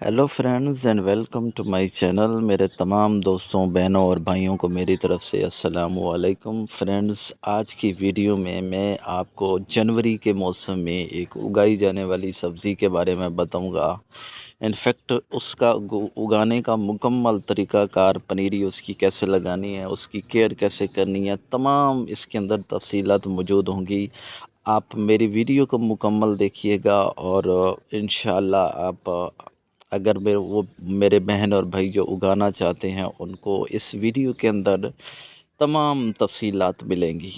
Hello friends and welcome to my channel. मेरे तमाम दोस्तों, बहनों और भाइयों को मेरी तरफ से अस्सलामु अलैकुम। फ्रेंड्स, आज की वीडियो में मैं आपको जनवरी के मौसम में एक उगाई जाने वाली सब्ज़ी के बारे में बताऊंगा। इनफैक्ट उसका उगाने का मुकम्मल तरीक़ाकार, पनीरी उसकी कैसे लगानी है, उसकी केयर कैसे करनी है, तमाम इसके अंदर तफसीलात मौजूद होंगी। आप मेरी वीडियो को मुकम्मल देखिएगा और इंशाअल्लाह आप अगर मेरे बहन और भाई जो उगाना चाहते हैं उनको इस वीडियो के अंदर तमाम तफसीलात मिलेंगी।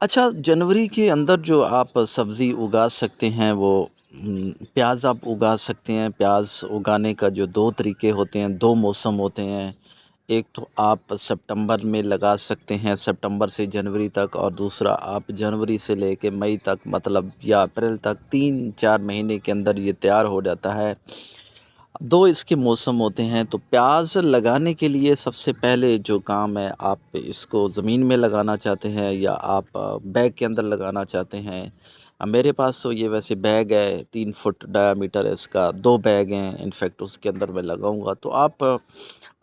अच्छा, जनवरी के अंदर जो आप सब्ज़ी उगा सकते हैं वो प्याज आप उगा सकते हैं। प्याज उगाने का जो 2 तरीके होते हैं, 2 मौसम होते हैं। एक तो आप सितंबर में लगा सकते हैं, सितंबर से जनवरी तक, और दूसरा आप जनवरी से लेके मई तक, मतलब या अप्रैल तक, 3-4 महीने के अंदर ये तैयार हो जाता है। 2 इसके मौसम होते हैं। तो प्याज लगाने के लिए सबसे पहले जो काम है, आप इसको ज़मीन में लगाना चाहते हैं या आप बैग के अंदर लगाना चाहते हैं। मेरे पास तो ये वैसे बैग है, 3 फुट डायामीटर है इसका, 2 बैग हैं इनफैक्ट उसके अंदर मैं लगाऊंगा। तो आप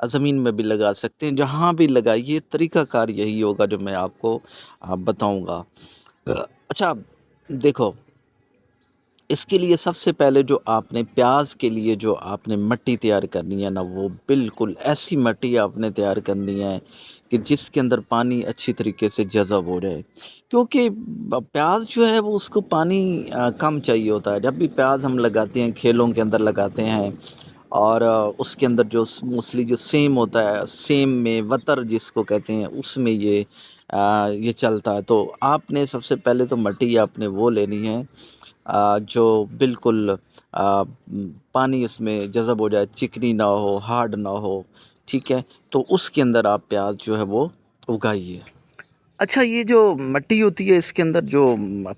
ज़मीन में भी लगा सकते हैं, जहाँ भी लगाइए तरीक़ाकार यही होगा जो मैं आपको बताऊंगा। अच्छा, देखो, इसके लिए सबसे पहले जो आपने प्याज के लिए जो आपने मिट्टी तैयार करनी है ना, वो बिल्कुल ऐसी मिट्टी आपने तैयार करनी है कि जिसके अंदर पानी अच्छी तरीके से जज़ब हो जाए। क्योंकि प्याज जो है वो उसको पानी कम चाहिए होता है। जब भी प्याज हम लगाते हैं, खेलों के अंदर लगाते हैं, और उसके अंदर जो मोस्टली जो सेम होता है, सेम में वतर जिसको कहते हैं, उसमें ये चलता है। तो आपने सबसे पहले तो मिट्टी आपने वो लेनी है जो बिल्कुल पानी इसमें जज़ब हो जाए, चिकनी ना हो, हार्ड ना हो, ठीक है? तो उसके अंदर आप प्याज जो है वो उगाइए। अच्छा, ये जो मिट्टी होती है इसके अंदर जो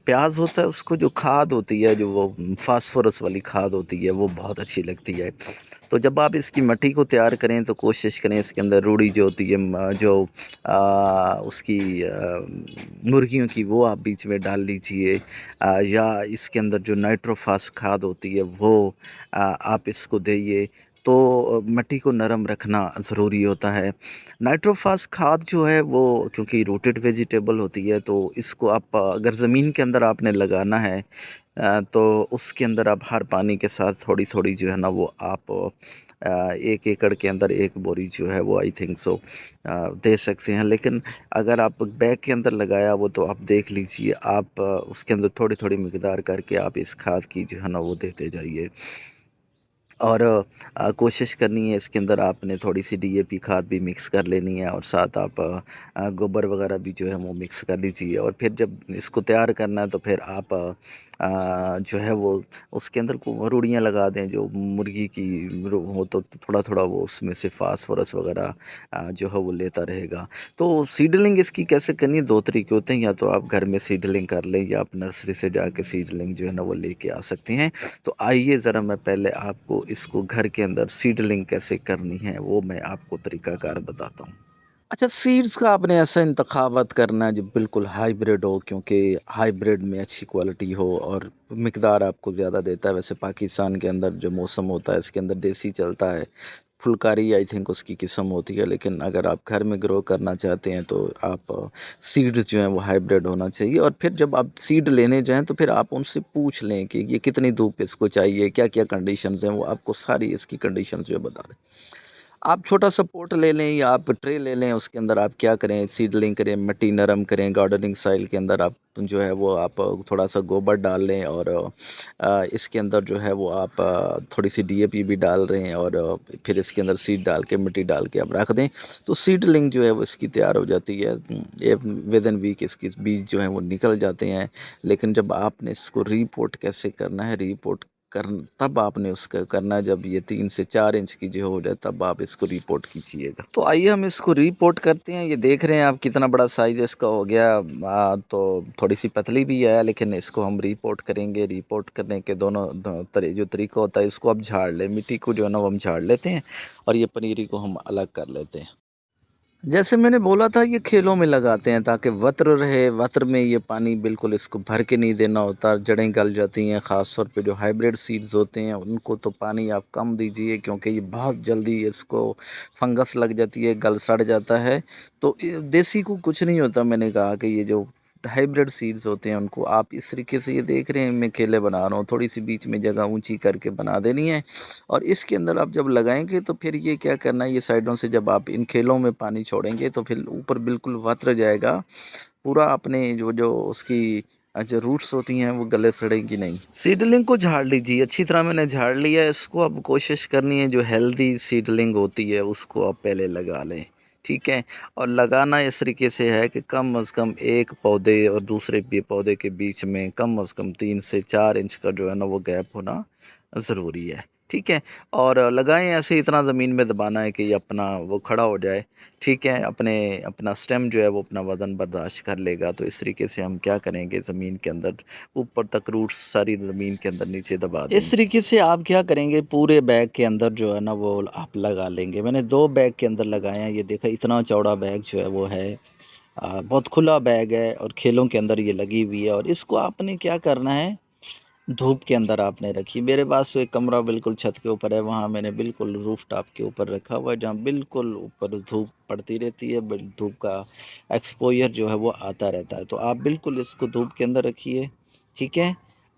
प्याज होता है, उसको जो खाद होती है, जो वो फास्फोरस वाली खाद होती है, वो बहुत अच्छी लगती है। तो जब आप इसकी मिट्टी को तैयार करें तो कोशिश करें इसके अंदर रूढ़ी जो होती है, जो उसकी मुर्गियों की, वो आप बीच में डाल लीजिए, या इसके अंदर जो नाइट्रोफास खाद होती है वो आप इसको दीजिए। तो मिट्टी को नरम रखना ज़रूरी होता है। नाइट्रोफास खाद जो है वो, क्योंकि रूटेड वेजिटेबल होती है, तो इसको आप अगर ज़मीन के अंदर आपने लगाना है तो उसके अंदर आप हर पानी के साथ थोड़ी-थोड़ी जो है ना वो आप 1 एकड़ के अंदर 1 बोरी जो है वो आई थिंक सो दे सकते हैं। लेकिन अगर आप बैग के अंदर लगाया वो, तो आप देख लीजिए, आप उसके अंदर थोड़ी-थोड़ी मिक़दार करके आप इस खाद की जो है ना वो देते जाइए। और कोशिश करनी है इसके अंदर आपने थोड़ी-सी डीएपी खाद भी मिक्स कर लेनी है, और साथ आप गोबर वगैरह भी जो है वो मिक्स कर लीजिए। और फिर जब इसको तैयार करना है तो फिर आप जो है वो उसके अंदर को रूढ़ियाँ लगा दें, जो मुर्गी की हो, तो थोड़ा-थोड़ा वो उसमें से फास्फोरस वगैरह जो है वो लेता रहेगा। तो सीडलिंग इसकी कैसे करनी है, 2 तरीके होते हैं, या तो आप घर में सीडलिंग कर लें या आप नर्सरी से जाके सीडलिंग जो है ना वो लेके आ सकते हैं। तो आइए ज़रा मैं पहले आपको इसको घर के अंदर सीडलिंग कैसे करनी है वो मैं आपको तरीक़ाकार बताता हूँ। अच्छा, सीड्स का आपने ऐसा इंतखाबत करना है जो बिल्कुल हाइब्रिड हो, क्योंकि हाइब्रिड में अच्छी क्वालिटी हो और मिकदार आपको ज़्यादा देता है। वैसे पाकिस्तान के अंदर जो मौसम होता है इसके अंदर देसी चलता है, फुलकारी आई थिंक उसकी किस्म होती है। लेकिन अगर आप घर में ग्रो करना चाहते हैं तो आप सीड्स जो हैं वो हाइब्रिड होना चाहिए। और फिर जब आप सीड लेने जाएँ तो फिर आप उनसे पूछ लें कि ये कितनी धूप इसको चाहिए, क्या-क्या कंडीशंस हैं, वो आपको सारी इसकी कंडीशंस जो है बता दें। आप छोटा-सा पॉट ले लें या आप ट्रे ले लें, उसके अंदर आप क्या करें, सीडलिंग करें, मिट्टी नरम करें, गार्डनिंग सॉइल के अंदर आप जो है वो आप थोड़ा-सा गोबर डाल लें, और इसके अंदर जो है वो आप थोड़ी-सी डीएपी भी डाल रहे हैं, और फिर इसके अंदर सीड डाल के, मिट्टी डाल के आप रख दें, तो सीडलिंग जो है वो इसकी तैयार हो जाती है। ये विदिन वीक इसके बीज जो हैं वो निकल जाते हैं। लेकिन जब आपने इसको रीपोर्ट कैसे करना है, रीपोर्ट कर तब आपने उसका करना है जब ये 3 से 4 इंच की जो हो जाए, तब आप इसको रिपोर्ट कीजिएगा। तो आइए हम इसको रिपोर्ट करते हैं। ये देख रहे हैं आप कितना बड़ा साइज़ इसका हो गया। तो थोड़ी-सी पतली भी है, लेकिन इसको हम रिपोर्ट करेंगे। रिपोर्ट करने के दोनों जो तरीका होता है, इसको आप झाड़ लें, मिट्टी को जो है ना वो हम झाड़ लेते हैं, और ये पनीरी को हम अलग कर लेते हैं। جیسے میں نے بولا تھا یہ کھیلوں میں لگاتے ہیں تاکہ وتر رہے، وتر میں یہ پانی بالکل اس کو بھر کے نہیں دینا ہوتا، جڑیں گل جاتی ہیں، خاص طور پہ جو ہائیبریڈ سیڈز ہوتے ہیں ان کو تو پانی آپ کم دیجئے، کیونکہ یہ بہت جلدی اس کو فنگس لگ جاتی ہے، گل سڑ جاتا ہے۔ تو دیسی کو کچھ نہیں ہوتا، میں نے کہا کہ یہ جو ہائیبریڈ سیڈز ہوتے ہیں ان کو آپ اس طریقے سے، یہ دیکھ رہے ہیں میں کیلے بنا رہا ہوں، تھوڑی سی بیچ میں جگہ اونچی کر کے بنا دینی ہے، اور اس کے اندر آپ جب لگائیں گے تو پھر یہ کیا کرنا ہے، یہ سائیڈوں سے جب آپ ان کھیلوں میں پانی چھوڑیں گے تو پھر اوپر بالکل وتر جائے گا پورا، اپنے جو اس کی جو روٹس ہوتی ہیں وہ گلے سڑیں گی نہیں۔ سیڈلنگ کو جھاڑ لیجیے، اچھی طرح میں نے جھاڑ لیا ہے اس کو، اب کوشش کرنی ہے جو ہیلدی سیڈلنگ ہوتی ہے اس کو آپ پہلے لگا لیں، ٹھیک ہے؟ اور لگانا اس طریقے سے ہے کہ کم از کم ایک پودے اور دوسرے پودے کے بیچ میں کم از کم 3 سے 4 انچ کا جو ہے نا وہ گیپ ہونا ضروری ہے، ٹھیک ہے؟ اور لگائیں ایسے، اتنا زمین میں دبانا ہے کہ یہ اپنا وہ کھڑا ہو جائے، ٹھیک ہے؟ اپنا سٹیم جو ہے وہ اپنا وزن برداشت کر لے گا۔ تو اس طریقے سے ہم کیا کریں گے، زمین کے اندر اوپر تک روٹس ساری زمین کے اندر نیچے دبا دیں گے۔ اس طریقے سے آپ کیا کریں گے، پورے بیگ کے اندر جو ہے نا وہ آپ لگا لیں گے۔ میں نے 2 بیگ کے اندر لگایا ہے، یہ دیکھا اتنا چوڑا بیگ جو ہے وہ ہے، بہت کھلا بیگ ہے اور کھیلوں کے اندر یہ لگی ہوئی ہے، اور اس کو آپ نے کیا کرنا ہے، دھوپ کے اندر آپ نے رکھی۔ میرے پاس ایک کمرہ بالکل چھت کے اوپر ہے، وہاں میں نے بالکل روف ٹاپ کے اوپر رکھا ہوا ہے، جہاں بالکل اوپر دھوپ پڑتی رہتی ہے، دھوپ کا ایکسپوئر جو ہے وہ آتا رہتا ہے۔ تو آپ بالکل اس کو دھوپ کے اندر رکھیے، ٹھیک ہے؟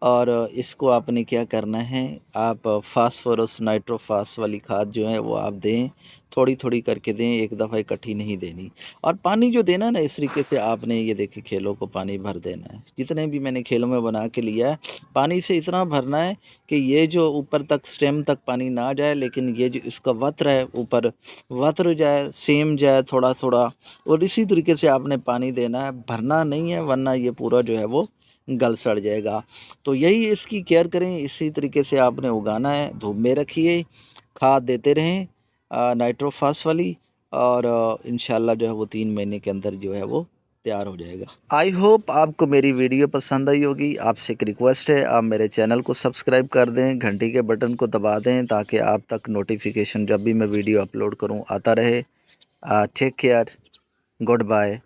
اور اس کو آپ نے کیا کرنا ہے، آپ فاسفورس نائٹروفاس والی کھاد جو ہے وہ آپ دیں، تھوڑی تھوڑی کر کے دیں، ایک دفعہ اکٹھی نہیں دینی۔ اور پانی جو دینا نا، اس طریقے سے آپ نے یہ دیکھیں کھیلوں کو پانی بھر دینا ہے، جتنے بھی میں نے کھیلوں میں بنا کے لیا ہے پانی سے اتنا بھرنا ہے کہ یہ جو اوپر تک سٹیم تک پانی نہ جائے، لیکن یہ جو اس کا وتر ہے اوپر وتر جائے، سیم جائے تھوڑا تھوڑا، اور اسی طریقے سے آپ نے پانی دینا ہے، بھرنا نہیں ہے، ورنہ یہ پورا جو ہے وہ گل سڑ جائے گا۔ تو یہی اس کی کیئر کریں، اسی طریقے سے آپ نے اگانا ہے، دھوپ میں رکھیے، کھاد دیتے رہیں نائٹروفاس والی، اور انشاءاللہ جو ہے وہ 3 مہینے کے اندر جو ہے وہ تیار ہو جائے گا۔ آئی ہوپ آپ کو میری ویڈیو پسند آئی ہوگی۔ آپ سے ایک ریکویسٹ ہے، آپ میرے چینل کو سبسکرائب کر دیں، گھنٹی کے بٹن کو دبا دیں تاکہ آپ تک نوٹیفیکیشن جب بھی میں ویڈیو اپلوڈ کروں آتا رہے۔ ٹیک کیئر، گڈ بائے،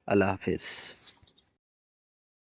اللہ حافظ۔